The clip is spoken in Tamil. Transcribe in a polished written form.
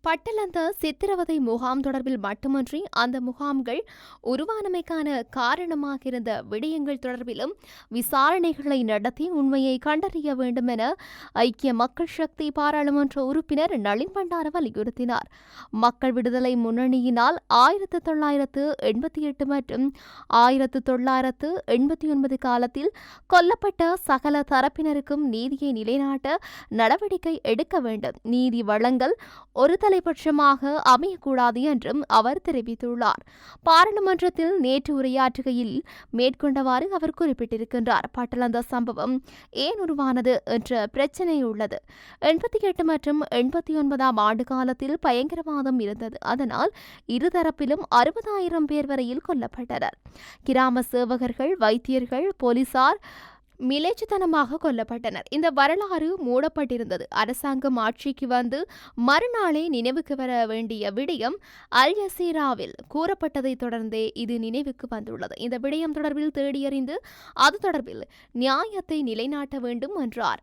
பட்டளந்த சித்திரவதை முகாம் தொடர்பில் மட்டுமன்றி அந்த முகாம்கள் உருவானமைக்கான காரணமாக இருந்த விடயங்கள் தொடர்பிலும் விசாரணைகளை நடத்தி உண்மையை கண்டறிய வேண்டும் என ஐக்கிய மக்கள் சக்தி பாராளுமன்ற உறுப்பினர் நளின் பண்டார வலியுறுத்தினார். மக்கள் விடுதலை முன்னணியினால் 1988 மற்றும் 1989 காலத்தில் கொல்லப்பட்ட சகல தரப்பினருக்கும் நீதியை நிலைநாட்ட நடவடிக்கை எடுக்க வேண்டும். நீதி வழங்கல் ஒரு தலைபட்சமாக அமையக்கூடாது என்றும் அவர் தெரிவித்துள்ளார். பாராளுமன்றத்தில் நேற்று உரையாற்றுகையில் மேற்கொண்டவாறு அவர் குறிப்பிட்டிருக்கின்றார். பட்டளந்த சம்பவம் ஏன் உருவானது என்ற பிரச்சினை உள்ளது. 88 மற்றும் 89ஆம் ஆண்டு காலத்தில் பயங்கரவாதம் இருந்தது. அதனால் இருதரப்பிலும் 60,000 பேர் வரையில் கொல்லப்பட்டனர். கிராம சேவகர்கள், வைத்தியர்கள், போலீசார் மிலேச்சத்தனமாக கொல்லப்பட்டனர். இந்த வரலாறு மூடப்பட்டிருந்தது. அரசாங்கம் ஆட்சிக்கு வந்து மறுநாளே நினைவுக்கு வர வேண்டிய விடயம் அல் ஜசீராவில் கூறப்பட்டதை தொடர்ந்தே இது நினைவுக்கு வந்துள்ளது. இந்த விடயம் தொடர்பில் தேடியறிந்து அது தொடர்பில் நியாயத்தை நிலைநாட்ட வேண்டும் என்றார்.